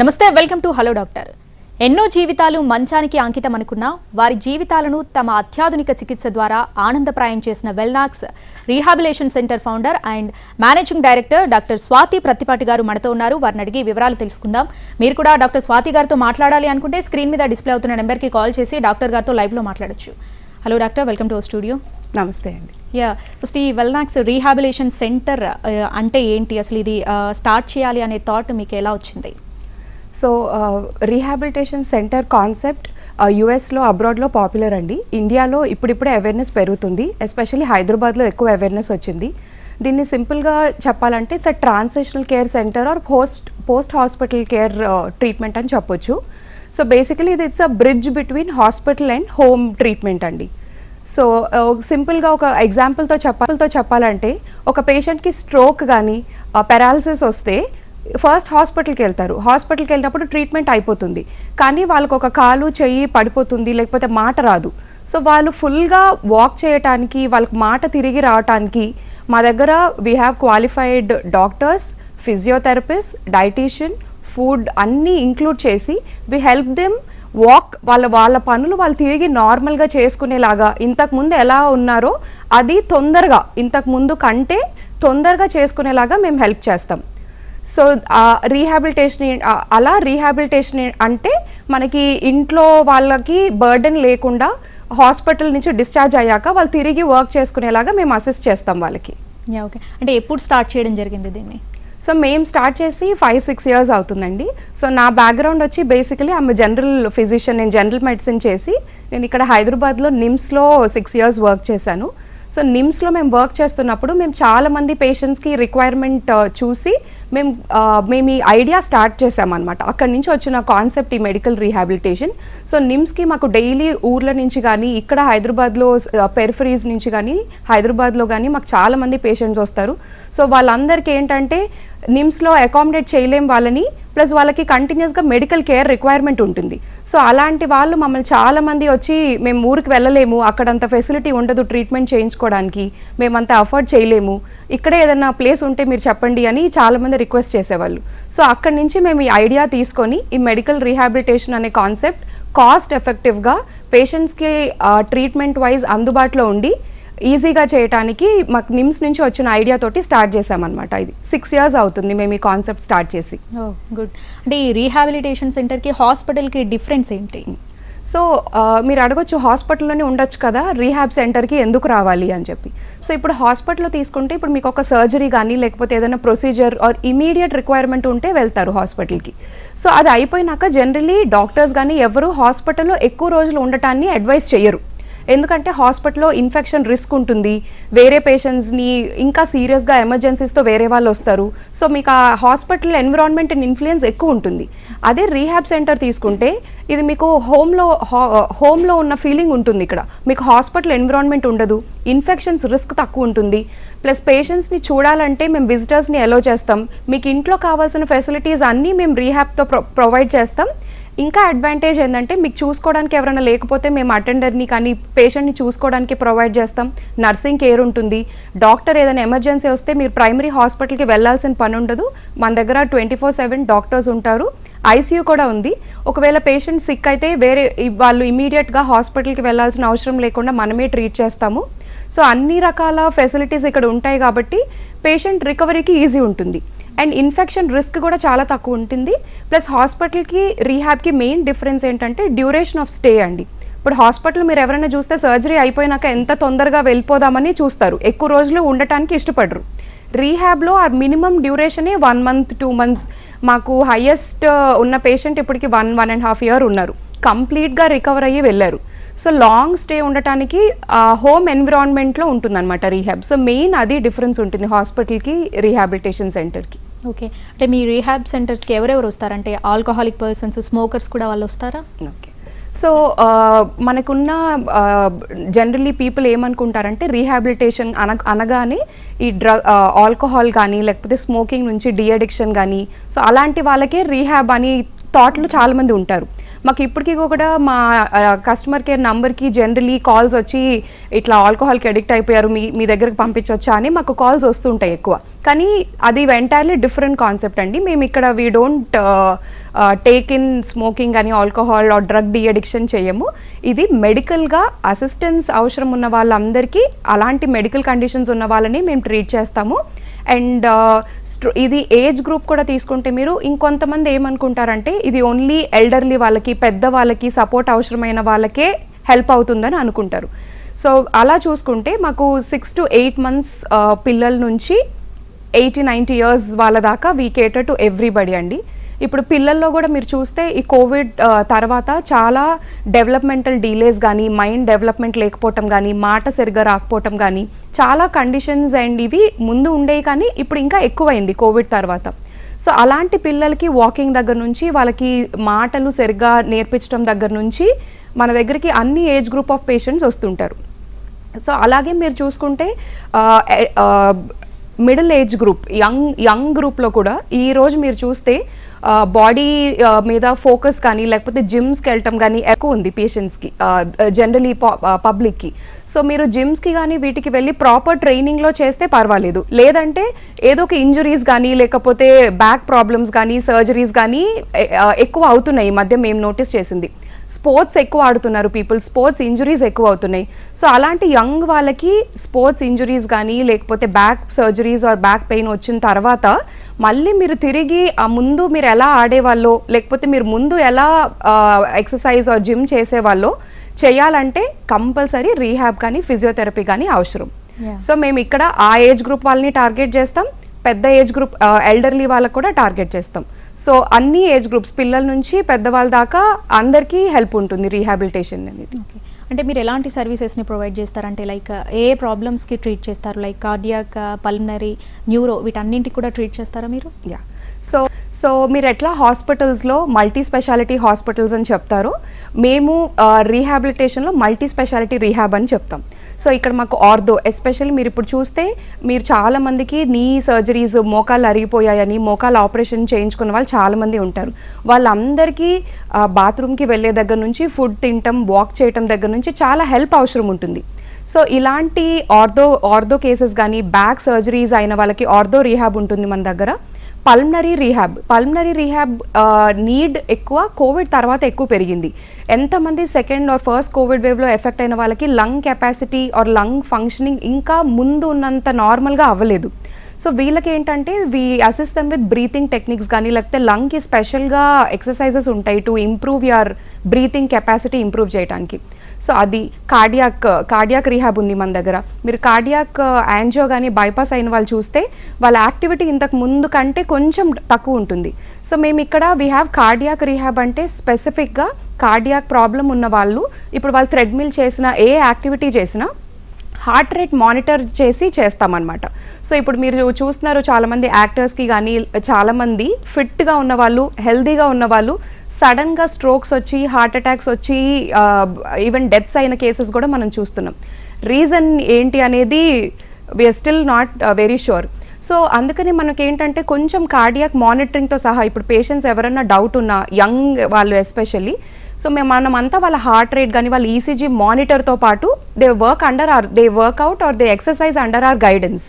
నమస్తే, welcome to hello doctor. ఎన్నో జీవితాలు మంచానికి అంకితం అనుకున్నా వారి జీవితాలను తమ అత్యాధునిక చికిత్స ద్వారా ఆనందప్రాయం చేసిన వెల్నాక్స్ rehabilitation centre founder and managing director doctor Swathi Prathipati గారు మనతో ఉన్నారు. వారిని అడిగి వివరాలు తెలుసుకుందాం. మీరు కూడా డాక్టర్ స్వాతి గారితో మాట్లాడాలి అనుకుంటే స్క్రీన్ మీద డిస్ప్లే అవుతున్న నెంబర్కి కాల్ చేసి డాక్టర్ గారితో లైవ్లో మాట్లాడొచ్చు. Hello doctor, welcome to our studio. నమస్తే అండి. ఫస్ట్ ఈ వెల్నాక్స్ రీహాబిలేషన్ సెంటర్ అంటే ఏంటి, అసలు ఇది స్టార్ట్ చేయాలి అనే థాట్ మీకు ఎలా వచ్చింది? సో రీహాబిలిటేషన్ సెంటర్ కాన్సెప్ట్ యుఎస్లో అబ్రాడ్లో పాపులర్ అండి. ఇండియాలో ఇప్పుడిప్పుడే అవేర్నెస్ పెరుగుతుంది, ఎస్పెషల్లీ హైదరాబాద్లో ఎక్కువ అవేర్నెస్ వచ్చింది. దీన్ని సింపుల్గా చెప్పాలంటే it's a transitional care centre or post hospital care treatment అని చెప్పొచ్చు. సో బేసికలీ ఇది it's a bridge between hospital and home treatment అండి. సో సింపుల్గా ఒక ఎగ్జాంపుల్తో చెప్పాలంటే ఒక పేషెంట్కి స్ట్రోక్ కానీ పెరాలసిస్ వస్తే ఫస్ట్ హాస్పిటల్కి వెళ్తారు. హాస్పిటల్కి వెళ్ళినప్పుడు ట్రీట్మెంట్ అయిపోతుంది, కానీ వాళ్ళకు ఒక కాలు చెయ్యి పడిపోతుంది, లేకపోతే మాట రాదు. సో వాళ్ళు ఫుల్గా వాక్ చేయటానికి, వాళ్ళకి మాట తిరిగి రావటానికి మా దగ్గర we have qualified doctors, physiotherapist, dietitian, food అన్నీ ఇంక్లూడ్ చేసి వీ హెల్ప్ దెమ్ వాక్, వాళ్ళ పనులు వాళ్ళు తిరిగి నార్మల్గా చేసుకునేలాగా, ఇంతకుముందు ఎలా ఉన్నారో అది తొందరగా ఇంతకుముందు కంటే తొందరగా చేసుకునేలాగా మేము హెల్ప్ చేస్తాం. సో రీహాబిలిటేషన్ అంటే మనకి ఇంట్లో వాళ్ళకి బర్డెన్ లేకుండా హాస్పిటల్ నుంచి డిశ్చార్జ్ అయ్యాక వాళ్ళు తిరిగి వర్క్ చేసుకునేలాగా మేము అసిస్ట్ చేస్తాం వాళ్ళకి. ఓకే, అంటే ఎప్పుడు స్టార్ట్ చేయడం జరిగింది దీన్ని? సో మేము స్టార్ట్ చేసి 5-6 years అవుతుందండి. సో నా బ్యాక్గ్రౌండ్ వచ్చి బేసికలీ ఆమె జనరల్ ఫిజిషియన్, నేను జనరల్ మెడిసిన్ చేసి నేను ఇక్కడ హైదరాబాద్లో నిమ్స్లో 6 years వర్క్ చేశాను. సో నిమ్స్లో మేము వర్క్ చేస్తున్నప్పుడు మేము చాలామంది పేషెంట్స్కి రిక్వైర్మెంట్ చూసి మేము ఈ ఐడియా స్టార్ట్ చేసామన్నమాట. అక్కడి నుంచి వచ్చిన కాన్సెప్ట్ ఈ మెడికల్ రీహాబిలిటేషన్. సో నిమ్స్కి మాకు డైలీ ఊర్ల నుంచి కానీ, ఇక్కడ హైదరాబాద్లో పెరిఫరీస్ నుంచి కానీ, హైదరాబాద్లో కానీ మాకు చాలామంది పేషెంట్స్ వస్తారు. సో వాళ్ళందరికీ ఏంటంటే నిమ్స్లో అకామిడేట్ చేయలేం వాళ్ళని, ప్లస్ వాళ్ళకి కంటిన్యూస్గా మెడికల్ కేర్ రిక్వైర్మెంట్ ఉంటుంది. సో అలాంటి వాళ్ళు మమ్మల్ని చాలామంది వచ్చి మేము ఊరికి వెళ్ళలేము, అక్కడంత ఫెసిలిటీ ఉండదు ట్రీట్మెంట్ చేయించుకోవడానికి, మేమంతా అఫోర్డ్ చేయలేము, ఇక్కడే ఏదైనా ప్లేస్ ఉంటే మీరు చెప్పండి అని చాలామంది రిక్వెస్ట్ చేసేవాళ్ళు. సో అక్కడి నుంచి మేము ఈ ఐడియా తీసుకొని ఈ మెడికల్ రీహాబిలిటేషన్ అనే కాన్సెప్ట్ కాస్ట్ ఎఫెక్టివ్గా పేషెంట్స్కి ట్రీట్మెంట్ వైజ్ అందుబాటులో ఉండి ఈజీగా చేయడానికి మాకు నిమ్స్ నుంచి వచ్చిన ఐడియా తోటి స్టార్ట్ చేసామన్నమాట. ఇది 6 years అవుతుంది మేము ఈ కాన్సెప్ట్ స్టార్ట్ చేసి. గుడ్. అంటే ఈ రీహాబిలిటేషన్ సెంటర్కి హాస్పిటల్కి డిఫరెన్స్ ఏంటి? సో మీరు అడగొచ్చు హాస్పిటల్లోనే ఉండొచ్చు కదా, రీహాబ్ సెంటర్కి ఎందుకు రావాలి అని చెప్పి. సో ఇప్పుడు హాస్పిటల్లో తీసుకుంటే ఇప్పుడు మీకు ఒక సర్జరీ కానీ లేకపోతే ఏదైనా ప్రొసీజర్ ఆర్ ఇమీడియట్ రిక్వైర్మెంట్ ఉంటే వెళ్తారు హాస్పిటల్కి. సో అది అయిపోయినాక జనరలీ డాక్టర్స్ కానీ ఎవరు హాస్పిటల్లో ఎక్కువ రోజులు ఉండటాన్ని అడ్వైస్ చేయరు, ఎందుకంటే హాస్పిటల్లో ఇన్ఫెక్షన్ రిస్క్ ఉంటుంది, వేరే పేషెంట్స్ని ఇంకా సీరియస్గా ఎమర్జెన్సీస్తో వేరే వాళ్ళు వస్తారు. సో మీకు ఆ హాస్పిటల్ ఎన్విరాన్మెంట్ అండ్ ఇన్ఫ్లుయెన్స్ ఎక్కువ ఉంటుంది. అదే రీహాబ్ సెంటర్ తీసుకుంటే ఇది మీకు హోమ్లో ఉన్న ఫీలింగ్ ఉంటుంది. ఇక్కడ మీకు హాస్పిటల్ ఎన్విరాన్మెంట్ ఉండదు, ఇన్ఫెక్షన్స్ రిస్క్ తక్కువ ఉంటుంది, ప్లస్ పేషెంట్స్ని చూడాలంటే మేము విజిటర్స్ని అలో చేస్తాం, మీకు ఇంట్లో కావాల్సిన ఫెసిలిటీస్ అన్నీ మేము రీహాబ్తో ప్రొవైడ్ చేస్తాం. ఇంకా అడ్వాంటేజ్ ఏంటంటే మీకు చూసుకోవడానికి ఎవరైనా లేకపోతే మేము అటెండర్ని కానీ పేషెంట్ని చూసుకోవడానికి ప్రొవైడ్ చేస్తాం, నర్సింగ్ కేర్ ఉంటుంది, డాక్టర్ ఏదైనా ఎమర్జెన్సీ వస్తే మీరు ప్రైమరీ హాస్పిటల్కి వెళ్ళాల్సిన పని ఉండదు, మన దగ్గర 24/7 డాక్టర్స్ ఉంటారు, ఐసీయూ కూడా ఉంది. ఒకవేళ పేషెంట్ సిక్ అయితే వేరే వాళ్ళు ఇమీడియట్గా హాస్పిటల్కి వెళ్ళాల్సిన అవసరం లేకుండా మనమే ట్రీట్ చేస్తాము. సో అన్ని రకాల ఫెసిలిటీస్ ఇక్కడ ఉంటాయి కాబట్టి పేషెంట్ రికవరీకి ఈజీ ఉంటుంది అండ్ ఇన్ఫెక్షన్ రిస్క్ కూడా చాలా తక్కువ ఉంటుంది. ప్లస్ హాస్పిటల్కి రీహాబ్కి మెయిన్ డిఫరెన్స్ ఏంటంటే డ్యూరేషన్ ఆఫ్ స్టే అండి. ఇప్పుడు హాస్పిటల్ మీరు ఎవరైనా చూస్తే సర్జరీ అయిపోయినాక ఎంత తొందరగా వెళ్ళిపోదామని చూస్తారు, ఎక్కువ రోజులు ఉండటానికి ఇష్టపడరు. రీహాబ్లో ఆ మినిమం డ్యూరేషనే 1 month 2 months. మాకు హైయెస్ట్ ఉన్న పేషెంట్ ఇప్పటికి 1.5 years ఉన్నారు, కంప్లీట్గా రికవర్ అయ్యి వెళ్ళారు. సో లాంగ్ స్టే ఉండటానికి హోమ్ ఎన్విరాన్మెంట్లో ఉంటుందన్నమాట రీహాబ్. సో మెయిన్ అది డిఫరెన్స్ ఉంటుంది హాస్పిటల్కి రీహాబిలిటేషన్ సెంటర్కి. ఓకే, అంటే మీ రీహాబ్ సెంటర్స్కి ఎవరెవరు వస్తారంటే ఆల్కహాలిక్ పర్సన్స్, స్మోకర్స్ కూడా వాళ్ళు వస్తారా? ఓకే, సో మనకున్న జనరల్లీ పీపుల్ ఏమనుకుంటారంటే రీహాబిలిటేషన్ అనగానే ఈ ఆల్కహాల్ కానీ లేకపోతే స్మోకింగ్ నుంచి డీ అడిక్షన్ కానీ, సో అలాంటి వాళ్ళకే రీహాబ్ అని థాట్లు చాలామంది ఉంటారు. మాకు ఇప్పటికీ కూడా మా కస్టమర్ కేర్ నంబర్కి జనరలీ కాల్స్ వచ్చి ఇట్లా ఆల్కహాల్కి అడిక్ట్ అయిపోయారు, మీ దగ్గరకు పంపించవచ్చా అని మాకు కాల్స్ వస్తుంటాయి ఎక్కువ. కానీ అది ఎంటైర్లీ డిఫరెంట్ కాన్సెప్ట్ అండి. మేము ఇక్కడ we don't take in smoking అని, alcohol or drug de addiction చేయము. ఇది మెడికల్గా అసిస్టెన్స్ అవసరం ఉన్న వాళ్ళందరికీ, అలాంటి మెడికల్ కండిషన్స్ ఉన్న వాళ్ళని మేము ట్రీట్ చేస్తాము. అండ్ ఇది ఏజ్ గ్రూప్ కూడా తీసుకుంటే మీరు ఇంకొంతమంది ఏమనుకుంటారంటే ఇది ఓన్లీ ఎల్డర్లీ వాళ్ళకి, పెద్ద వాళ్ళకి, సపోర్ట్ అవసరమైన వాళ్ళకే హెల్ప్ అవుతుందని అనుకుంటారు. సో అలా చూసుకుంటే మాకు 6 to 8 months పిల్లల నుంచి 80-90 years వాళ్ళ దాకా వీ కేటర్ టు ఎవ్రీబడి అండి. ఇప్పుడు పిల్లల్లో కూడా మీరు చూస్తే ఈ కోవిడ్ తర్వాత చాలా డెవలప్మెంటల్ డీలేస్ కానీ, మైండ్ డెవలప్మెంట్ లేకపోవటం కానీ, మాట సరిగ్గా రాకపోవటం కానీ, చాలా కండిషన్స్ అండ్ ఇవి ముందు ఉండేవి కానీ ఇప్పుడు ఇంకా ఎక్కువైంది కోవిడ్ తర్వాత. సో అలాంటి పిల్లలకి వాకింగ్ దగ్గర నుంచి, వాళ్ళకి మాటలు సరిగ్గా నేర్పించడం దగ్గర నుంచి మన దగ్గరికి అన్ని ఏజ్ గ్రూప్ ఆఫ్ పేషెంట్స్ వస్తుంటారు. సో అలాగే మీరు చూసుకుంటే మిడిల్ ఏజ్ గ్రూప్, యంగ్ గ్రూప్లో కూడా ఈరోజు మీరు చూస్తే బాడీ మీద ఫోకస్ కానీ, లేకపోతే జిమ్స్కి వెళ్ళటం కానీ ఎక్కువ ఉంది పేషెంట్స్కి, జనరలీ పబ్లిక్కి. సో మీరు జిమ్స్కి కానీ వీటికి వెళ్ళి ప్రాపర్ ట్రైనింగ్లో చేస్తే పర్వాలేదు. లేదంటే ఏదో ఒక ఇంజురీస్ కానీ, లేకపోతే బ్యాక్ ప్రాబ్లమ్స్ కానీ, సర్జరీస్ కానీ ఎక్కువ అవుతున్నాయి ఈ మధ్య మేము నోటీస్ చేసింది. స్పోర్ట్స్ ఎక్కువ ఆడుతున్నారు పీపుల్, స్పోర్ట్స్ ఇంజురీస్ ఎక్కువ అవుతున్నాయి. సో అలాంటి యంగ్ వాళ్ళకి స్పోర్ట్స్ ఇంజురీస్ కానీ, లేకపోతే back surgeries or back pain వచ్చిన తర్వాత మళ్ళీ మీరు తిరిగి ఆ ముందు మీరు ఎలా ఆడేవాళ్ళో, లేకపోతే మీరు ముందు ఎలా ఎక్సర్సైజ్ ఆర్ జిమ్ చేసేవాళ్ళో చేయాలంటే కంపల్సరీ రీహాబ్ కానీ, ఫిజియోథెరపీ కానీ అవసరం. సో మేము ఇక్కడ ఆ ఏజ్ గ్రూప్ వాళ్ళని టార్గెట్ చేస్తాం, పెద్ద ఏజ్ గ్రూప్ ఎల్డర్లీ వాళ్ళకు కూడా టార్గెట్ చేస్తాం. సో అన్ని ఏజ్ గ్రూప్స్, పిల్లల నుంచి పెద్దవాళ్ళ దాకా అందరికీ హెల్ప్ ఉంటుంది రీహాబిలిటేషన్ అనేది. అంటే మీరు ఎలాంటి సర్వీసెస్ని ప్రొవైడ్ చేస్తారంటే లైక్ ఏ ప్రాబ్లమ్స్కి ట్రీట్ చేస్తారు? లైక్ కార్డియాక్, పల్మనరీ, న్యూరో వీటన్నింటికి కూడా ట్రీట్ చేస్తారా మీరు? యా, సో మీరు ఎట్లా హాస్పిటల్స్లో మల్టీ స్పెషాలిటీ హాస్పిటల్స్ అని చెప్తారో, మేము రీహాబిలిటేషన్లో మల్టీ స్పెషాలిటీ రీహాబ్ అని చెప్తాం. సో ఇక్కడ మాకు ఆర్థో, ఎస్పెషల్లీ మీరు ఇప్పుడు చూస్తే మీరు చాలామందికి నీ సర్జరీస్, మోకాళ్ళు అరిగిపోయాయని మోకాళ్ళ ఆపరేషన్ చేయించుకున్న వాళ్ళు చాలామంది ఉంటారు. వాళ్ళందరికీ బాత్రూమ్కి వెళ్ళే దగ్గర నుంచి, ఫుడ్ తినటం, వాక్ చేయటం దగ్గర నుంచి చాలా హెల్ప్ అవసరం ఉంటుంది. సో ఇలాంటి ఆర్థో కేసెస్ కానీ, బ్యాక్ సర్జరీస్ అయిన వాళ్ళకి ఆర్థో రీహాబ్ ఉంటుంది మన దగ్గర. పల్మనరీ రీహాబ్ నీడ్ ఎక్కువ కోవిడ్ తర్వాత ఎక్కువ పెరిగింది. ఎంతమంది సెకండ్ ఆర్ ఫస్ట్ కోవిడ్ వేవ్లో ఎఫెక్ట్ అయిన వాళ్ళకి lung capacity or lung functioning ఇంకా ముందు ఉన్నంత నార్మల్గా అవ్వలేదు. సో వీళ్ళకి ఏంటంటే we assist them with breathing techniques కానీ, లేకపోతే లంగ్కి స్పెషల్గా ఎక్సర్సైజెస్ ఉంటాయి to improve your breathing capacity improve చేయడానికి. సో అది కార్డియాక్ రీహాబ్ ఉంది మన దగ్గర. మీరు కార్డియాక్ యాంజియో కానీ, బైపాస్ అయిన వాళ్ళు చూస్తే వాళ్ళ యాక్టివిటీ ఇంతకు ముందు కంటే కొంచెం తక్కువ ఉంటుంది. సో మేము ఇక్కడ వీ హ్యావ్ కార్డియాక్ రీహాబ్ అంటే స్పెసిఫిక్గా కార్డియాక్ ప్రాబ్లం ఉన్న వాళ్ళు, ఇప్పుడు వాళ్ళు థ్రెడ్మిల్ చేసినా, ఏ యాక్టివిటీ చేసినా హార్ట్ రేట్ మానిటర్ చేసి చేస్తామన్నమాట. సో ఇప్పుడు మీరు చూస్తున్నారు చాలామంది యాక్టర్స్కి కానీ, చాలామంది ఫిట్గా ఉన్నవాళ్ళు, హెల్దీగా ఉన్నవాళ్ళు సడన్గా స్ట్రోక్స్ వచ్చి, హార్ట్ అటాక్స్ వచ్చి, ఈవెన్ డెత్స్ అయిన కేసెస్ కూడా మనం చూస్తున్నాం. రీజన్ ఏంటి అనేది we are still not very sure. So అందుకని మనకి ఏంటంటే కొంచెం కార్డియాక్ మానిటరింగ్తో సహా, ఇప్పుడు పేషెంట్స్ ఎవరైనా డౌట్ ఉన్నా, యంగ్ వాళ్ళు ఎస్పెషల్లీ, సో మనమంతా వాళ్ళ హార్ట్ రేట్ కానీ, వాళ్ళ ఈసీజీ మానిటర్తో పాటు they workout or they exercise under our guidance.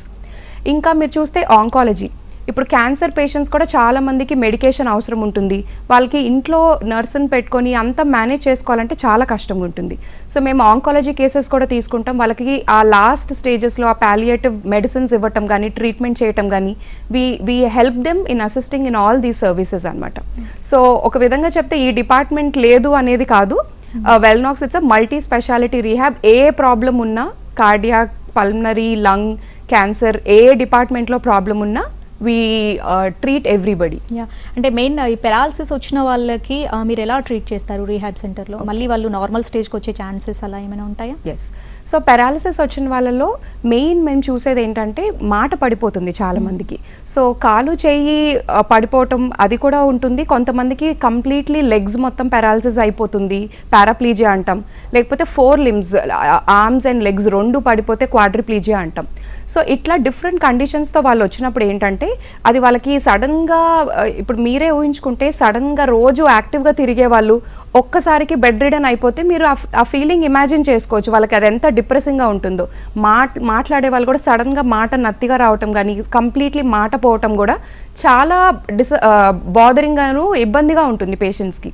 ఇంకా మీరు చూస్తే ఆంకాలజీ, ఇప్పుడు క్యాన్సర్ పేషెంట్స్ కూడా చాలామందికి మెడికేషన్ అవసరం ఉంటుంది. వాళ్ళకి ఇంట్లో నర్సుని పెట్టుకొని అంతా మేనేజ్ చేసుకోవాలంటే చాలా కష్టంగా ఉంటుంది. సో మేము ఆంకాలజీ కేసెస్ కూడా తీసుకుంటాం. వాళ్ళకి ఆ లాస్ట్ స్టేజెస్లో ఆ పాలియేటివ్ మెడిసిన్స్ ఇవ్వటం కానీ, ట్రీట్మెంట్ చేయటం కానీ, we help them in assisting in all these services అనమాట. సో ఒక విధంగా చెప్తే ఈ డిపార్ట్మెంట్ లేదు అనేది కాదు. వెల్నాక్స్ it's a multi speciality rehab. A problem ఉన్నా, కార్డియాక్, పల్మనరీ, లంగ్, క్యాన్సర్, ఏ డిపార్ట్మెంట్లో ప్రాబ్లం ఉన్నా we treat everybody. అంటే మెయిన్ ఈ పెరాలసిస్ వచ్చిన వాళ్ళకి మీరు ఎలా ట్రీట్ చేస్తారు రీహాబ్ సెంటర్లో? మళ్ళీ వాళ్ళు నార్మల్ స్టేజ్కి వచ్చే ఛాన్సెస్ అలా ఏమైనా ఉంటాయా? ఎస్. సో పెరాలసిస్ వచ్చిన వాళ్ళలో మెయిన్ మేము చూసేది ఏంటంటే మాట పడిపోతుంది చాలామందికి. సో కాలు చేయి పడిపోవటం అది కూడా ఉంటుంది. కొంతమందికి కంప్లీట్లీ లెగ్స్ మొత్తం పెరాలసిస్ అయిపోతుంది, పారాప్లీజియా అంటాం. లేకపోతే 4 limbs, ఆర్మ్స్ అండ్ లెగ్స్ 2 పడిపోతే క్వాడ్రిప్లీజియా అంటాం. సో ఇట్లా డిఫరెంట్ కండిషన్స్తో వాళ్ళు వచ్చినప్పుడు ఏంటంటే అది వాళ్ళకి సడన్గా ఇప్పుడు మీరే ఊహించుకుంటే సడన్గా రోజు యాక్టివ్గా తిరిగే వాళ్ళు ఒక్కసారికి బెడ్ రిడన్ అయిపోతే మీరు ఆ ఫీలింగ్ ఇమాజిన్ చేసుకోవచ్చు వాళ్ళకి అది ఎంత డిప్రెసింగ్గా ఉంటుందో. మాట్లాడే వాళ్ళు కూడా సడన్గా మాట నత్తిగా రావటం కానీ కంప్లీట్లీ మాట పోవటం కూడా చాలా బాదరింగ్గాను ఇబ్బందిగా ఉంటుంది పేషెంట్స్కి.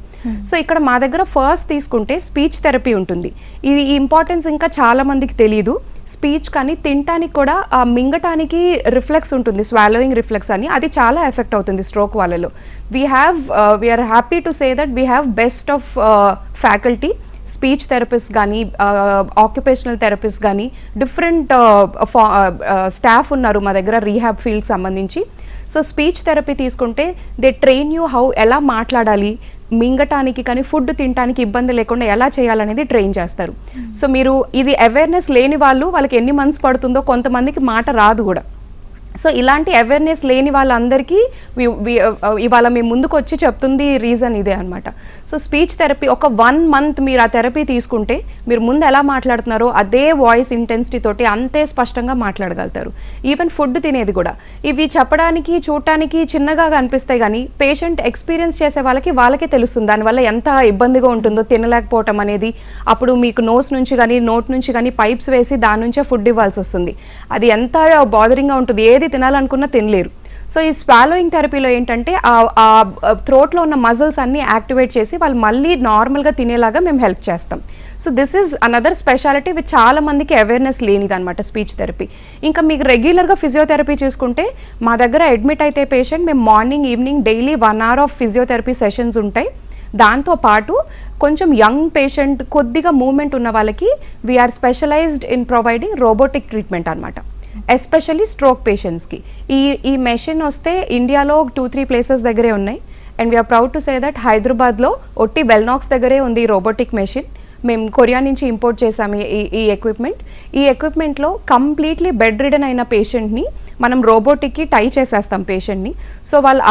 సో ఇక్కడ మా దగ్గర ఫస్ట్ తీసుకుంటే స్పీచ్ థెరపీ ఉంటుంది. ఇది ఇంపార్టెన్స్ ఇంకా చాలా మందికి తెలియదు. స్పీచ్ కానీ తినటానికి కూడా మింగటానికి రిఫ్లెక్స్ ఉంటుంది, స్వాలోయింగ్ రిఫ్లెక్స్ అని, అది చాలా ఎఫెక్ట్ అవుతుంది స్ట్రోక్ వాళ్ళలో. We are happy to say that we have best of faculty, speech therapist కానీ ఆక్యుపేషనల్ థెరపిస్ట్ కానీ డిఫరెంట్ స్టాఫ్ ఉన్నారు మా దగ్గర రీహాబ్ ఫీల్డ్కి సంబంధించి. సో స్పీచ్ థెరపీ తీసుకుంటే దే ట్రైన్ యూ హౌ ఎలా మాట్లాడాలి, మింగటానికి కానీ ఫుడ్ తినడానికి ఇబ్బంది లేకుండా ఎలా చేయాలనేది ట్రైన్ చేస్తారు. సో మీరు ఇది అవేర్నెస్ లేని వాళ్ళకి ఎన్ని మంత్స్ పడుతుందో, కొంతమందికి మాట రాదు కూడా. సో ఇలాంటి అవేర్నెస్ లేని వాళ్ళందరికీ ఇవాళ మేము ముందుకు వచ్చి చెప్తుంది రీజన్ ఇదే అనమాట. సో స్పీచ్ థెరపీ ఒక 1 month మీరు ఆ థెరపీ తీసుకుంటే మీరు ముందు ఎలా మాట్లాడుతున్నారో అదే వాయిస్ ఇంటెన్సిటీ తోటి అంతే స్పష్టంగా మాట్లాడగలుగుతారు. ఈవెన్ ఫుడ్ తినేది కూడా ఇవి చెప్పడానికి చూడటానికి చిన్నగా కనిపిస్తాయి కానీ పేషెంట్ ఎక్స్పీరియన్స్ చేసే వాళ్ళకే తెలుస్తుంది దానివల్ల ఎంత ఇబ్బందిగా ఉంటుందో తినలేకపోవటం అనేది. అప్పుడు మీకు నోస్ నుంచి కానీ నోట్ నుంచి కానీ పైప్స్ వేసి దాని నుంచే ఫుడ్ ఇవ్వాల్సి వస్తుంది. అది ఎంత బాదరింగ్గా ఉంటుంది, ఏది తినాలనుకున్నా తినలేరు. సో ఈ స్వాలోయింగ్ థెరపీలో ఏంటంటే ఆ థ్రోట్లో ఉన్న మజిల్స్ అన్నీ యాక్టివేట్ చేసి వాళ్ళు మళ్ళీ నార్మల్గా తినేలాగా మేము హెల్ప్ చేస్తాం. So this is another speciality with చాలా మందికి అవేర్నెస్ లేనిది అనమాట స్పీచ్ థెరపీ. ఇంకా మీకు రెగ్యులర్గా ఫిజియోథెరపీ చూసుకుంటే మా దగ్గర అడ్మిట్ అయితే పేషెంట్ మేము morning evening daily 1 hour of physiotherapy sessions ఉంటాయి. దాంతోపాటు కొంచెం యంగ్ పేషెంట్ కొద్దిగా మూమెంట్ ఉన్న వాళ్ళకి we are specialized in providing robotic treatment అనమాట, ఎస్పెషల్లీ స్ట్రోక్ పేషెంట్స్కి. ఈ మెషిన్ వస్తే ఇండియాలో 2-3 ప్లేసెస్ దగ్గరే ఉన్నాయి. And we are proud to say that హైదరాబాద్లో ఒట్టి వెల్నాక్స్ దగ్గరే ఉంది ఈ రోబోటిక్ మెషిన్. మేము కొరియా నుంచి ఇంపోర్ట్ చేసాము ఈ ఎక్విప్మెంట్. ఈ ఎక్విప్మెంట్లో కంప్లీట్లీ బెడ్ రిడన్ అయిన పేషెంట్ని మనం రోబోటిక్కి టై చేసేస్తాం పేషెంట్ని. సో వాళ్ళు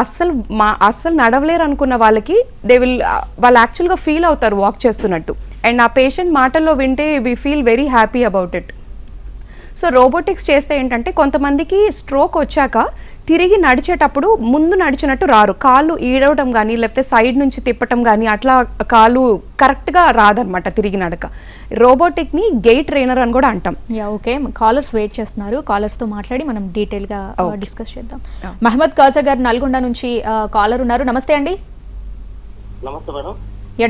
అస్సలు నడవలేరు అనుకున్న వాళ్ళకి వాళ్ళు యాక్చువల్గా ఫీల్ అవుతారు వాక్ చేస్తున్నట్టు. అండ్ ఆ పేషెంట్ మాటల్లో వింటే we feel very happy about it. So robotics చేస్తే ఏంటంటే కొంతమందికి స్ట్రోక్ వచ్చాక తిరిగి నడిచేటప్పుడు ముందు నడిచినట్టు రారు, కాళ్ళు ఈడవడం కానీ లేకపోతే సైడ్ నుంచి తిప్పటం కానీ అట్లా కాళ్ళు కరెక్ట్గా రాదనమాట తిరిగి నడక. రోబోటిక్ని గెయిట్ ట్రైనర్ అని కూడా అంటాం. ఓకే, కాలర్స్ వెయిట్ చేస్తున్నారు, కాలర్స్తో మాట్లాడి మనం డీటెయిల్గా డిస్కస్ చేద్దాం. మహమ్మద్ కాజా గారు నల్గొండ నుంచి కాలర్ ఉన్నారు. నమస్తే అండి. నమస్తే మేడం.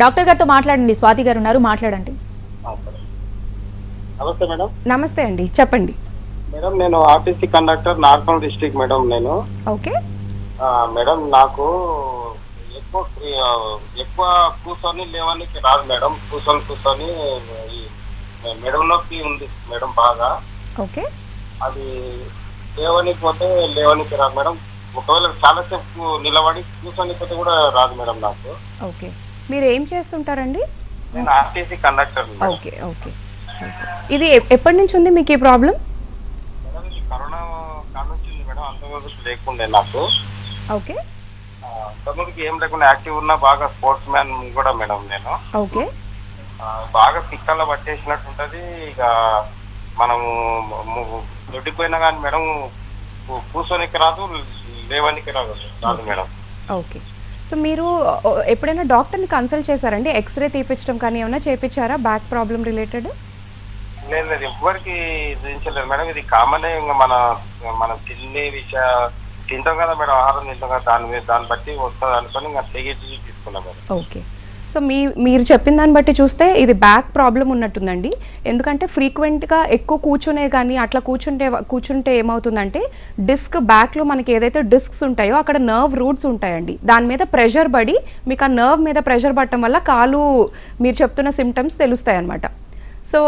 డాక్టర్ గారితో మాట్లాడండి. స్వాతి గారు ఉన్నారు, మాట్లాడండి. నమస్తే మేడం. నమస్తే అండి, చెప్పండి మేడం. నేను ఆర్టీసీ కండక్టర్, నార్కల్ డిస్ట్రిక్ట్ మేడం. నేను ఓకే మేడం, నాకు ఎక్కువ కూర్చొని లేవనికి రాదు మేడం. కూర్చొని మెడ నొప్పి ఉంది మేడం బాగా. ఓకే, అది లేవనికి రాదు మేడం. ఒకవేళ చాలాసేపు నిలబడి కూర్చొని పోతే కూడా రాదు మేడం నాకు. ఓకే, మీరు ఏం చేస్తుంటారండి? నేను ఆర్టీసీ కండక్టర్. ఓకే ఓకే, ఇది ఎప్పటి నుంచి ఉంది మీకు ఈ ప్రాబ్లం? కరోనా కాలం నుంచి ఉంది మేడం. అంతవరకు లేకుండే నాకు. ఓకే, అంతవరకు ఏం లేకుండా యాక్టివ్ ఉన్నా, బాగా స్పోర్ట్స్ మ్యాన్ కూడా మేడం నేను. ఓకే, బాగా పిక్కల్లో పట్టేసినట్టు ఉంటుంది. ఇక మనము దొడ్డిపోయినా కానీ మేడం కూర్చోనికి రాదు, లేవనికి రాదు మేడం. ఓకే, సో మీరు ఎప్పుడైనా డాక్టర్ని కన్సల్ట్ చేశారండి? ఎక్స్రే తీపించడం కానీ ఏమైనా చేయించారా బ్యాక్ ప్రాబ్లం రిలేటెడ్? లేదు, ఎవ్వరికి చూపించలేదు మేడం. ఇది కామన్. ఇంకా మనం తింటాం కదా మేడం, ఆహారం తింటాం కదా, దాన్ని బట్టి వస్తుంది అనుకొని ఇంకా తెగించి తీసుకున్నాం మేడం. ఓకే, సో మీరు చెప్పిన దాన్ని బట్టి చూస్తే ఇది బ్యాక్ ప్రాబ్లం ఉన్నట్టుందండి. ఎందుకంటే ఫ్రీక్వెంట్గా ఎక్కువ కూర్చునే కానీ అట్లా కూర్చుంటే ఏమవుతుందంటే డిస్క్ బ్యాక్లో మనకి ఏదైతే డిస్క్స్ ఉంటాయో అక్కడ నర్వ్ రూట్స్ ఉంటాయండి, దాని మీద ప్రెషర్ పడి మీకు ఆ నర్వ్ మీద ప్రెషర్ పడటం వల్ల కాలు మీరు చెప్తున్న సిమ్టమ్స్ తెలుస్తాయి అన్నమాట. సో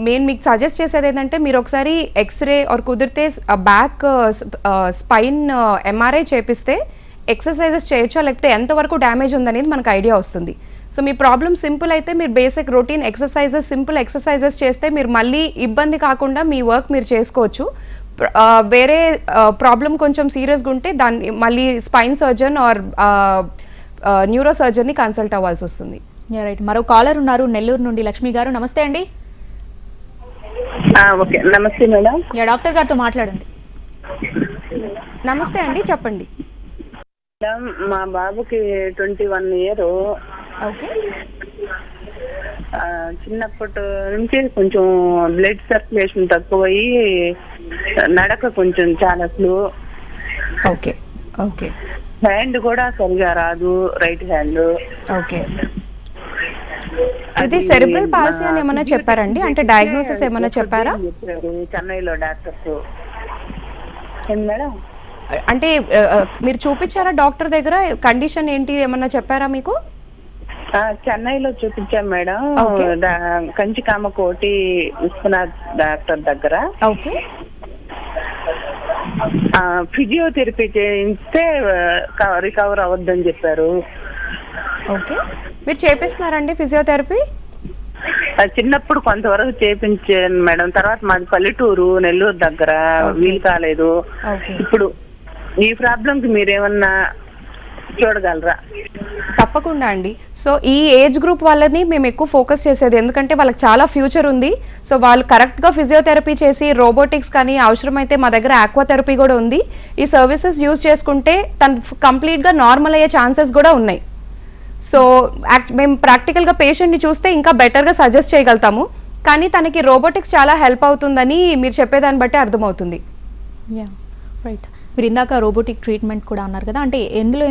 నేను మీకు సజెస్ట్ చేసేది ఏంటంటే మీరు ఒకసారి ఎక్స్రే ఆర్ కుదిరితే బ్యాక్ స్పైన్ ఎంఆర్ఐ చేపిస్తే ఎక్సర్సైజెస్ చేయొచ్చా లేకపోతే ఎంతవరకు డ్యామేజ్ ఉందనేది మనకు ఐడియా వస్తుంది. సో మీ ప్రాబ్లం సింపుల్ అయితే మీరు basic routine exercises, simple exercises చేస్తే మీరు మళ్ళీ ఇబ్బంది కాకుండా మీ వర్క్ మీరు చేసుకోవచ్చు. వేరే ప్రాబ్లం కొంచెం సీరియస్గా ఉంటే దాన్ని మళ్ళీ స్పైన్ సర్జన్ ఆర్ న్యూరో సర్జన్ని కన్సల్ట్ అవ్వాల్సి వస్తుంది. రైట్, మరో కాలర్ ఉన్నారు నెల్లూరు నుండి, లక్ష్మి గారు. నమస్తే అండి. ఓకే, నమస్తే మేడం. యా డాక్టర్ గారితో మాట్లాడండి. నమస్తే అండి, చెప్పండి. మేడం, మా బాబుకి 21 ఇయర్. ఓకే. చిన్నప్పటి నుంచి కొంచెం బ్లడ్ సర్క్యులేషన్ తక్కువయ్యి నడక కొంచెం చాలా స్లో. Okay okay. హ్యాండ్ కూడా సరిగా రాదు, రైట్ హ్యాండ్. ఓకే. ఇది సెరిబ్రల్ పాలసీ అని ఏమైనా చెప్పారండి? అంటే డయాగ్నోసిస్ ఏమైనా చెప్పారా? చెప్పారు చెన్నైలో డాక్టర్స్. మేడం, అంటే మీరు చూపించారా డాక్టర్ దగ్గర? కండిషన్ ఏంటి ఏమన్నా చెప్పారా మీకు? చెన్నైలో చూపించాం మేడం, కంచికామకోటి విశ్వనాథ్ డాక్టర్ దగ్గర. ఓకే. ఫిజియోథెరపీ చేయిస్తే రికవర్ అవ్వద్దని చెప్పారు. ఓకే. మీరు చేపిస్తున్నారండి ఫిజియోథెరపీ? చిన్నప్పుడు కొంతవరకు చేపించాను మేడం. తర్వాత మాది పల్లెటూరు, నెల్లూరు దగ్గర, వీలు కాలేదు. ఇప్పుడు ఈ ప్రాబ్లం కి మీరేమన్నా చూడగలరా? తప్పకుండా అండి. సో ఈ ఏజ్ గ్రూప్ వాళ్ళని మేము ఎక్కువ ఫోకస్ చేసేది, ఎందుకంటే వాళ్ళకి చాలా ఫ్యూచర్ ఉంది. సో వాళ్ళు కరెక్ట్గా ఫిజియోథెరపీ చేసి రోబోటిక్స్ కానీ, అవసరమైతే మా దగ్గర ఆక్వాథెరపీ కూడా ఉంది. ఈ సర్వీసెస్ యూజ్ చేసుకుంటే తను కంప్లీట్గా నార్మల్ అయ్యే ఛాన్సెస్ కూడా ఉన్నాయి. సో మేము ప్రాక్టికల్గా పేషెంట్ని చూస్తే ఇంకా బెటర్గా సజెస్ట్ చేయగలుగుతాము. కానీ తనకి రోబోటిక్స్ చాలా హెల్ప్ అవుతుందని మీరు చెప్పేదాన్ని బట్టి అర్థమవుతుంది. Yeah right. మీరు ఇందాక రోబోటిక్ ట్రీట్మెంట్ కూడా అన్నారు కదా, అంటే ఎందులో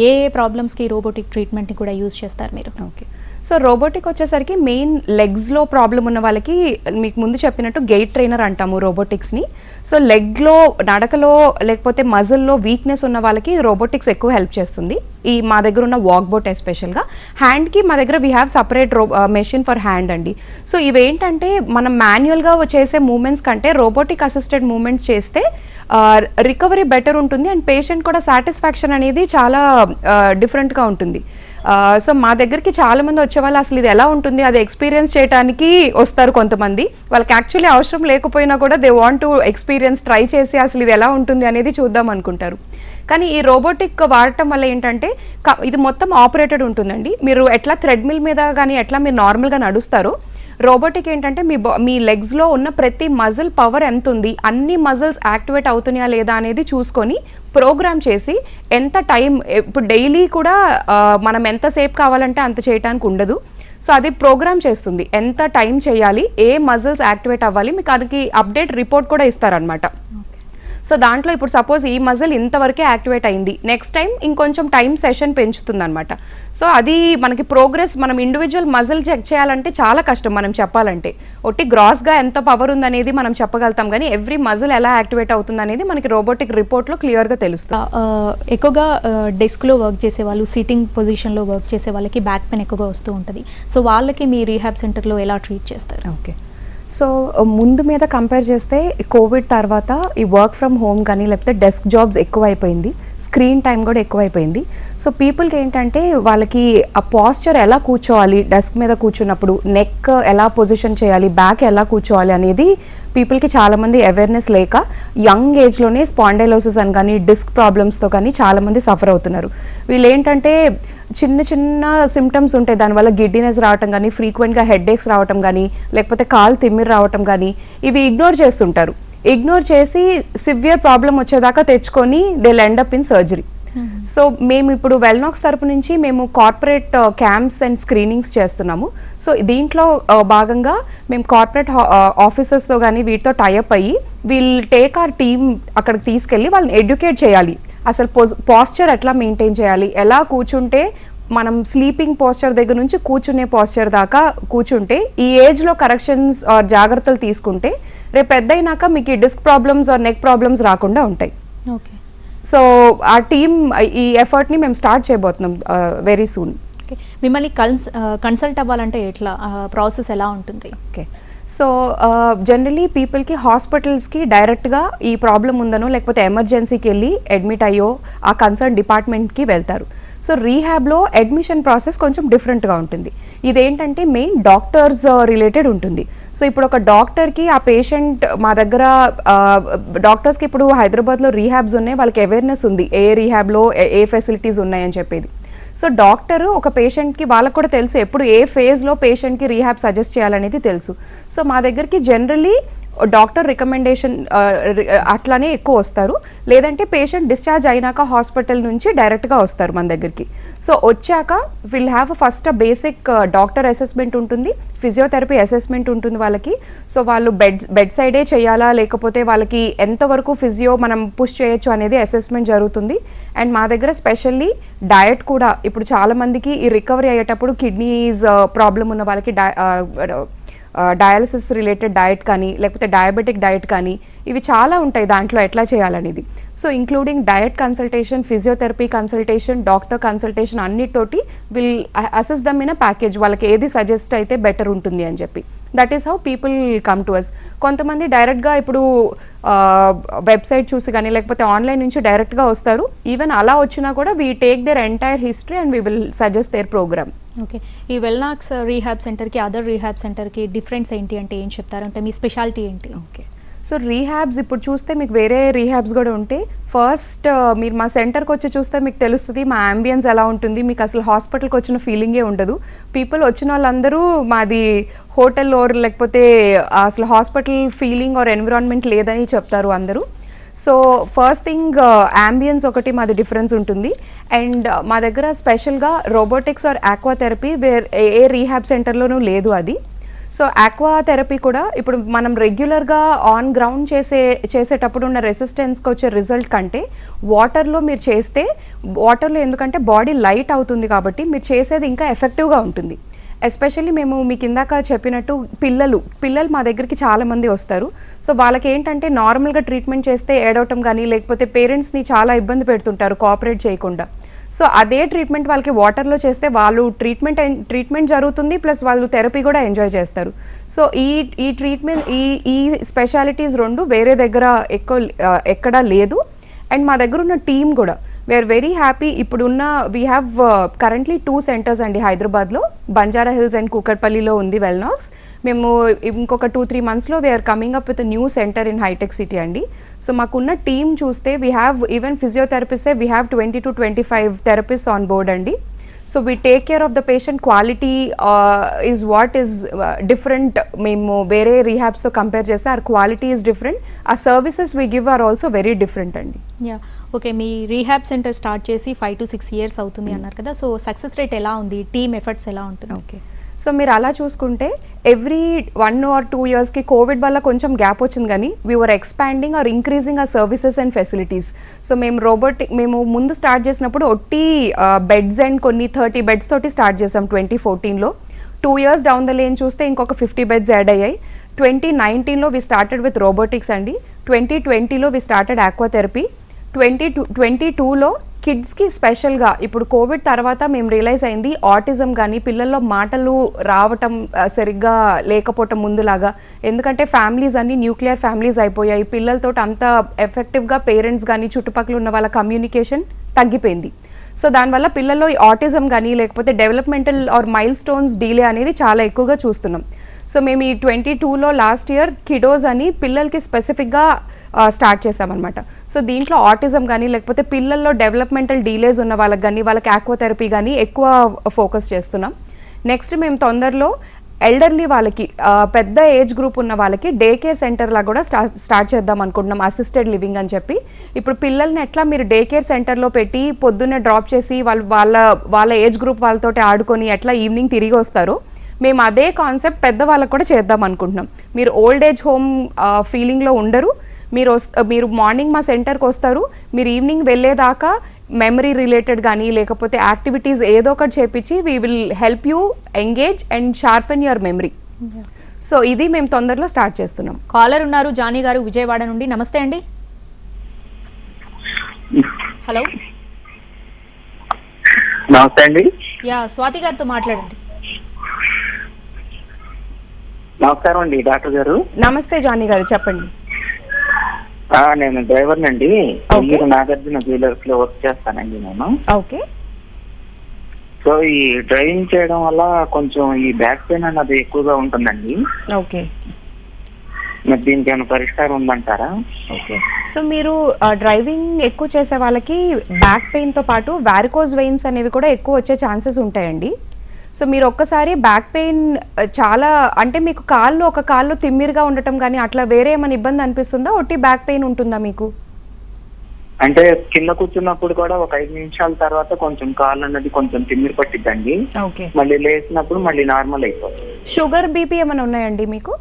ఏ ప్రాబ్లమ్స్కి రోబోటిక్ ట్రీట్మెంట్ని కూడా యూజ్ చేస్తారు మీరు? ఓకే. సో రోబోటిక్ వచ్చేసరికి మెయిన్ లెగ్స్లో ప్రాబ్లం ఉన్న వాళ్ళకి మీకు ముందు చెప్పినట్టు గెయిట్ ట్రైనర్ అంటాము రోబోటిక్స్ని. సో లెగ్లో, నడకలో లేకపోతే మజిల్లో వీక్నెస్ ఉన్న వాళ్ళకి రోబోటిక్స్ ఎక్కువ హెల్ప్ చేస్తుంది. ఈ మా దగ్గర ఉన్న వాక్ బోట్ ఎస్పెషల్గా. హ్యాండ్కి మా దగ్గర we have separate machine for hand అండి. సో ఇవేంటంటే మనం మాన్యువల్గా చేసే మూమెంట్స్ కంటే రోబోటిక్ అసిస్టెడ్ మూమెంట్స్ చేస్తే రికవరీ బెటర్ ఉంటుంది అండ్ పేషెంట్ కూడా సాటిస్ఫాక్షన్ అనేది చాలా డిఫరెంట్గా ఉంటుంది. సో మా దగ్గరికి చాలా మంది వచ్చేవాళ్ళు అసలు ఇది ఎలా ఉంటుంది అది ఎక్స్పీరియన్స్ చేయడానికి వస్తారు. కొంతమంది వాళ్ళకి యాక్చువల్లీ అవసరం లేకపోయినా కూడా they want to experience, try చేసి అసలు ఇది ఎలా ఉంటుంది అనేది చూద్దాం అనుకుంటారు. కానీ ఈ రోబోటిక్ వాడటం వల్ల ఏంటంటే ఇది మొత్తం ఆపరేటెడ్ ఉంటుందండి. మీరు ఎట్లా థ్రెడ్మిల్ మీద కానీ ఎట్లా మీరు నార్మల్గా నడుస్తారో, రోబోటిక్ ఏంటంటే మీ లెగ్స్లో ఉన్న ప్రతి మజిల్ పవర్ ఎంత ఉంది, అన్ని మజిల్స్ యాక్టివేట్ అవుతున్నాయా లేదా అనేది చూసుకొని ప్రోగ్రామ్ చేసి ఎంత టైం, ఇప్పుడు డైలీ కూడా మనం ఎంతసేపు కావాలంటే అంత చేయడానికి ఉండదు. సో అది ప్రోగ్రామ్ చేస్తుంది ఎంత టైం చేయాలి, ఏ మజిల్స్ యాక్టివేట్ అవ్వాలి, మీకు దానికి అప్డేట్ రిపోర్ట్ కూడా ఇస్తారనమాట. సో దాంట్లో ఇప్పుడు సపోజ్ ఈ మజిల్ ఇంతవరకే యాక్టివేట్ అయింది, నెక్స్ట్ టైం ఇంకొంచెం టైం సెషన్ పెంచుతుంది అనమాట. సో అది మనకి ప్రోగ్రెస్, మనం ఇండివిజువల్ మజిల్ చెక్ చేయాలంటే చాలా కష్టం మనం చెప్పాలంటే. ఒట్టి గ్రాస్గా ఎంత పవర్ ఉందనేది మనం చెప్పగలుగుతాం, కానీ ఎవ్రీ మజిల్ ఎలా యాక్టివేట్ అవుతుంది అనేది మనకి రోబోటిక్ రిపోర్ట్లో క్లియర్గా తెలుస్తుంది. ఎక్కువగా డెస్క్లో వర్క్ చేసే వాళ్ళు, సిట్టింగ్ పొజిషన్లో వర్క్ చేసే వాళ్ళకి బ్యాక్ పెయిన్ ఎక్కువగా వస్తూ ఉంటుంది. సో వాళ్ళకి మీ రీహాబ్ సెంటర్లో ఎలా ట్రీట్ చేస్తారు? ఓకే. సో ముందు మీద కంపేర్ చేస్తే కోవిడ్ తర్వాత ఈ వర్క్ ఫ్రమ్ హోమ్ కానీ లేకపోతే డెస్క్ జాబ్స్ ఎక్కువైపోయింది, స్క్రీన్ టైం కూడా ఎక్కువైపోయింది. సో పీపుల్కి ఏంటంటే వాళ్ళకి ఆ పాస్చర్ ఎలా కూర్చోవాలి, డెస్క్ మీద కూర్చున్నప్పుడు నెక్ ఎలా పొజిషన్ చేయాలి, బ్యాక్ ఎలా కూర్చోవాలి అనేది పీపుల్కి చాలామంది అవేర్నెస్ లేక యంగ్ ఏజ్లోనే స్పాండైలోసిస్ అని కానీ డిస్క్ ప్రాబ్లమ్స్తో కానీ చాలామంది సఫర్ అవుతున్నారు. వీళ్ళు ఏంటంటే చిన్న చిన్న సిమ్టమ్స్ ఉంటాయి, దానివల్ల గిడ్డినెస్ రావటం కానీ, ఫ్రీక్వెంట్గా హెడ్ఏక్స్ రావటం కానీ, లేకపోతే కాలు తిమ్మిరి రావటం కానీ, ఇవి ఇగ్నోర్ చేస్తుంటారు. ఇగ్నోర్ చేసి సివియర్ ప్రాబ్లం వచ్చేదాకా తెచ్చుకొని they end up in surgery. So మేము ఇప్పుడు వెల్నాక్స్ తరపు నుంచి మేము కార్పొరేట్ క్యాంప్స్ అండ్ స్క్రీనింగ్స్ చేస్తున్నాము. సో దీంట్లో భాగంగా మేము కార్పొరేట్ ఆఫీసర్స్తో కానీ వీటితో టైఅప్ అయ్యి వీల్ టేక్ ఆర్ టీమ్ అక్కడికి తీసుకెళ్ళి వాళ్ళని ఎడ్యుకేట్ చేయాలి. అసలు పాస్చర్ ఎట్లా మెయింటైన్ చేయాలి, ఎలా కూర్చుంటే మనం స్లీపింగ్ పోస్చర్ దగ్గర నుంచి కూర్చునే పోస్చర్ దాకా కూర్చుంటే ఈ ఏజ్లో కరెక్షన్స్ ఆర్ జాగ్రత్తలు తీసుకుంటే రేపు పెద్దయినాక మీకు ఈ disc problems or neck problems రాకుండా ఉంటాయి. ఓకే. సో ఆ టీమ్ ఈ ఎఫర్ట్ని మేము స్టార్ట్ చేయబోతున్నాం వెరీ సూన్. ఓకే. మిమ్మల్ని కన్సల్ట్ అవ్వాలంటే ఎట్లా, ప్రాసెస్ ఎలా ఉంటుంది? ఓకే. సో జనరలీ పీపుల్కి హాస్పిటల్స్కి డైరెక్ట్గా ఈ ప్రాబ్లం ఉందనో లేకపోతే ఎమర్జెన్సీకి వెళ్ళి అడ్మిట్ అయ్యో ఆ కన్సర్న్ డిపార్ట్మెంట్కి వెళ్తారు. సో రీహాబ్లో అడ్మిషన్ ప్రాసెస్ కొంచెం డిఫరెంట్గా ఉంటుంది. ఇదేంటంటే మెయిన్ డాక్టర్స్ రిలేటెడ్ ఉంటుంది. సో ఇప్పుడు ఒక డాక్టర్కి ఆ పేషెంట్ మా దగ్గర డాక్టర్స్కి ఇప్పుడు హైదరాబాద్లో రీహాబ్స్ ఉన్నాయి, వాళ్ళకి అవేర్నెస్ ఉంది ఏ రీహాబ్లో ఏ ఫెసిలిటీస్ ఉన్నాయని చెప్పేది. సో డాక్టరు ఒక పేషెంట్కి వాళ్ళకు కూడా తెలుసు ఎప్పుడు ఏ ఫేజ్లో పేషెంట్కి రీహాబ్ సజెస్ట్ చేయాలనేది తెలుసు. సో మా దగ్గరికి జనరలీ డాక్టర్ రికమెండేషన్ అట్లానే ఎక్కువ వస్తారు. లేదంటే పేషెంట్ డిశ్చార్జ్ అయినాక హాస్పిటల్ నుంచి డైరెక్ట్గా వస్తారు మన దగ్గరికి. సో వచ్చాక will have first basic doctor assessment ఉంటుంది, ఫిజియోథెరపీ అసెస్మెంట్ ఉంటుంది వాళ్ళకి. సో వాళ్ళు బెడ్ సైడే చేయాలా లేకపోతే వాళ్ళకి ఎంతవరకు ఫిజియో మనం పుష్ చేయొచ్చు అనేది అసెస్మెంట్ జరుగుతుంది. అండ్ మా దగ్గర స్పెషల్లీ డయట్ కూడా, ఇప్పుడు చాలామందికి ఈ రికవరీ అయ్యేటప్పుడు కిడ్నీస్ ప్రాబ్లం ఉన్న వాళ్ళకి డయాలసిస్ రిలేటెడ్ డయట్ కానీ లేకపోతే డయాబెటిక్ డయట్ కానీ ఇవి చాలా ఉంటాయి దాంట్లో ఎట్లా చేయాలనేది. So including diet consultation, physiotherapy consultation, doctor consultation అన్నిటితోటి will assess them in a package. వాళ్ళకి ఏది సజెస్ట్ అయితే బెటర్ ఉంటుంది అని చెప్పి. That is how people come to us. కొంతమంది డైరెక్ట్గా ఇప్పుడు వెబ్సైట్ చూసి కానీ లేకపోతే ఆన్లైన్ నుంచి డైరెక్ట్గా వస్తారు. ఈవెన్ అలా వచ్చినా కూడా we take their entire history and we will suggest their program. Okay, ఈ వెల్నాక్స్ రీహాబ్ సెంటర్కి అదర్ రీహాబ్ సెంటర్కి డిఫరెన్స్ ఏంటి అంటే ఏం చెప్తారు? అంటే మీ స్పెషాలిటీ ఏంటి? ఓకే, సో రీహాబ్స్ ఇప్పుడు చూస్తే మీకు వేరే రీహాబ్స్ కూడా ఉంటాయి. ఫస్ట్ మీరు మా సెంటర్కి వచ్చి చూస్తే మీకు తెలుస్తుంది మా అంబియన్స్ ఎలా ఉంటుంది. మీకు అసలు హాస్పిటల్కి వచ్చిన ఫీలింగే ఉండదు. పీపుల్ వచ్చిన వాళ్ళందరూ మాది హోటల్ ఓర్ లేకపోతే అసలు హాస్పిటల్ ఫీలింగ్ ఆర్ ఎన్విరాన్మెంట్ లేదని చెప్తారు అందరూ. సో ఫస్ట్ థింగ్ అంబియన్స్ ఒకటి మాది డిఫరెన్స్ ఉంటుంది. అండ్ మా దగ్గర స్పెషల్గా రోబోటిక్స్ ఆర్ ఆక్వా థెరపీ ఏ రీహాబ్ సెంటర్లోనూ లేదు అది. సో ఆక్వా థెరపీ కూడా ఇప్పుడు మనం రెగ్యులర్గా ఆన్ గ్రౌండ్ చేసేటప్పుడు ఉన్న రెసిస్టెన్స్కి వచ్చే రిజల్ట్ కంటే వాటర్లో మీరు చేస్తే, వాటర్లో ఎందుకంటే బాడీ లైట్ అవుతుంది కాబట్టి మీరు చేసేది ఇంకా ఎఫెక్టివ్గా ఉంటుంది. ఎస్పెషల్లీ మేము మీకు ఇందాక చెప్పినట్టు పిల్లలు మా దగ్గరికి చాలామంది వస్తారు. సో వాళ్ళకి ఏంటంటే నార్మల్గా ట్రీట్మెంట్ చేస్తే ఏడవటం కానీ లేకపోతే పేరెంట్స్ని చాలా ఇబ్బంది పెడుతుంటారు కోఆపరేట్ చేయకుండా. సో అదే ట్రీట్మెంట్ వాళ్ళకి వాటర్లో చేస్తే వాళ్ళు ట్రీట్మెంట్ జరుగుతుంది, ప్లస్ వాళ్ళు థెరపీ కూడా ఎంజాయ్ చేస్తారు. సో ఈ ట్రీట్మెంట్ ఈ స్పెషాలిటీస్ రెండు వేరే దగ్గర ఎక్కడా లేదు. అండ్ మా దగ్గర ఉన్న టీమ్ కూడా వీఆర్ వెరీ హ్యాపీ. ఇప్పుడున్న వీ హ్యావ్ కరెంట్లీ 2 centers అండి హైదరాబాద్లో, బంజారా హిల్స్ అండ్ కూకట్పల్లిలో ఉంది వెల్నాక్స్. మేము ఇంకొక 2-3 monthsలో we're coming up with new centre in హైటెక్ సిటీ అండి. సో మాకున్న టీమ్ చూస్తే వీ హ్యావ్ ఈవెన్ ఫిజియోథెరపిస్టే we have 20 to 25 therapists on board అండి. So we take care of the patient. Quality is what is different. మేము వేరే రీహాబ్స్తో కంపేర్ చేస్తే ఆర్ క్వాలిటీ ఈజ్ డిఫరెంట్. ఆ services we give are also very different అండి. Yeah, okay, మీ rehab centre start చేసి 5 to 6 years అవుతుంది అన్నారు కదా. సో సక్సెస్ రేట్ ఎలా ఉంది? టీమ్ ఎఫర్ట్స్ ఎలా ఉంటుంది? ఓకే, సో మీరు అలా చూసుకుంటే ఎవ్రీ 1 or 2 yearsకి కోవిడ్ వల్ల కొంచెం గ్యాప్ వచ్చింది కానీ వీఆర్ ఎక్స్పాండింగ్ ఆర్ ఇంక్రీజింగ్ ఆ సర్వీసెస్ అండ్ ఫెసిలిటీస్. సో మేము ముందు స్టార్ట్ చేసినప్పుడు ఒట్టి బెడ్స్ అండ్ కొన్ని 30 beds తోటి స్టార్ట్ చేసాం 2014లో. 2 years డౌన్ ద లేన్ చూస్తే ఇంకొక 50 beds యాడ్ అయ్యాయి. 2019లో వి స్టార్టెడ్ విత్ రోబోటిక్స్ అండి. 2020లో వి స్టార్టెడ్ ఆక్వా థెరపీ. 2022లో కిడ్స్కి స్పెషల్గా ఇప్పుడు కోవిడ్ తర్వాత మేము రియలైజ్ అయింది ఆటిజం కానీ పిల్లల్లో మాటలు రావటం సరిగ్గా లేకపోవటం ముందులాగా. ఎందుకంటే ఫ్యామిలీస్ అన్ని న్యూక్లియర్ ఫ్యామిలీస్ అయిపోయాయి. పిల్లలతో అంత ఎఫెక్టివ్గా పేరెంట్స్ కానీ చుట్టుపక్కల ఉన్న వాళ్ళ కమ్యూనికేషన్ తగ్గిపోయింది. సో దానివల్ల పిల్లల్లో ఈ ఆటిజం కానీ లేకపోతే developmental or milestones delay అనేది చాలా ఎక్కువగా చూస్తున్నాం. సో మేము ఈ 2022లో లాస్ట్ ఇయర్ కిడోస్ అని పిల్లలకి స్పెసిఫిక్గా స్టార్ట్ చేసామన్నమాట. సో దీంట్లో ఆటిజం కానీ లేకపోతే పిల్లల్లో డెవలప్మెంటల్ డీలేస్ ఉన్న వాళ్ళకి కానీ వాళ్ళకి ఆక్వా థెరపీ కానీ ఎక్కువ ఫోకస్ చేస్తున్నాం. నెక్స్ట్ మేము తొందరలో ఎల్డర్లీ వాళ్ళకి పెద్ద ఏజ్ గ్రూప్ ఉన్న వాళ్ళకి డే కేర్ సెంటర్లా కూడా స్టార్ట్ చేద్దాం అనుకుంటున్నాం, అసిస్టెడ్ లివింగ్ అని చెప్పి. ఇప్పుడు పిల్లల్ని ఎట్లా మీరు డే కేర్ సెంటర్లో పెట్టి పొద్దున్నే డ్రాప్ చేసి వాళ్ళ ఏజ్ గ్రూప్ వాళ్ళతోటి ఆడుకొని ఎట్లా ఈవినింగ్ తిరిగి వస్తారో మేము అదే కాన్సెప్ట్ పెద్దవాళ్ళకు కూడా చేద్దాం అనుకుంటున్నాం. మీరు ఓల్డ్ ఏజ్ హోమ్ ఫీలింగ్లో ఉండరు. మీరు మార్నింగ్ మా సెంటర్కి వస్తారు, మీరు ఈవినింగ్ వెళ్ళేదాకా మెమరీ రిలేటెడ్ కానీ లేకపోతే యాక్టివిటీస్ ఏదో ఒకటి చేపించి we will help you engage and sharpen your memory. So ఇది మేము తొందరలో స్టార్ట్ చేస్తున్నాం. కాలర్ ఉన్నారు జానీ గారు విజయవాడ నుండి. నమస్తే అండి. హలో. నమస్తే అండి. యా, స్వాతి గారితో మాట్లాడండి. నమస్కారం అండి డాక్టర్ గారు. నమస్తే జానీ గారు, చెప్పండి. నేను డ్రైవర్ నండి. మీరు నాగార్జున జ్యువెలర్స్ లో వర్క్ చేస్తానండి నేను. ఓకే. సో ఈ డ్రైవింగ్ చేయడం వల్ల కొంచెం ఈ బ్యాక్ పెయిన్ అన్నది ఎక్కువగా ఉంటుందండి. ఓకే. మరి దీనికి ఏమైనా పరిష్కారం ఉందంటారా? ఓకే, సో మీరు డ్రైవింగ్ ఎక్కువ చేసే వాళ్ళకి బ్యాక్ పెయిన్తో పాటు వారికోజ్ వెయిన్స్ అనేవి కూడా ఎక్కువ వచ్చే ఛాన్సెస్ ఉంటాయండి. సో మీరు ఒక్కసారి బ్యాక్ పెయిన్ చాలా అంటే మీకు కాళ్ళు ఒక కాళ్ళు తిమ్మిరిగా ఉండటం కానీ అట్లా వేరే ఏమైనా ఇబ్బంది అనిపిస్తుందా, ఒట్టి బ్యాక్ పెయిన్ ఉంటుందా మీకు? అంటే కింద కూర్చున్నప్పుడు కూడా ఒక 5 నిమిషాల తర్వాత కొంచెం కాళ్ళు అన్నది కొంచెం తిమ్మిరి పట్టిద్దండి. ఓకే. మళ్ళీ లేచినప్పుడు మళ్ళీ నార్మల్ అయిపోతుంది. షుగర్ బీపీ ఏమైనా ఉన్నాయండి మీకు?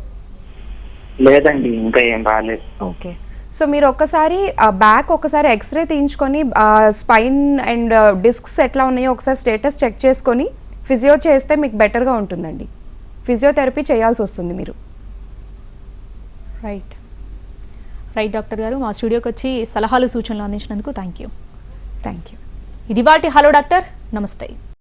లేదండి, ఇంకా ఏం రాలేదు. ఓకే. సో మీరు ఒక్కసారి బ్యాక్ ఒకసారి ఎక్స్రే తీయించుకొని స్పైన్ అండ్ డిస్క్స్ ఎట్లా ఉన్నాయో ఒకసారి స్టేటస్ చెక్ చేసుకొని ఫిజియో చేస్తే మీకు బెటర్గా ఉంటుందండి. ఫిజియోథెరపీ చేయాల్సి వస్తుంది మీరు. రైట్ డాక్టర్ గారు, మా స్టూడియోకి వచ్చి సలహాలు సూచనలు అందించినందుకు థ్యాంక్ యూ. Thank you. ఇది వాటి హలో డాక్టర్. నమస్తే.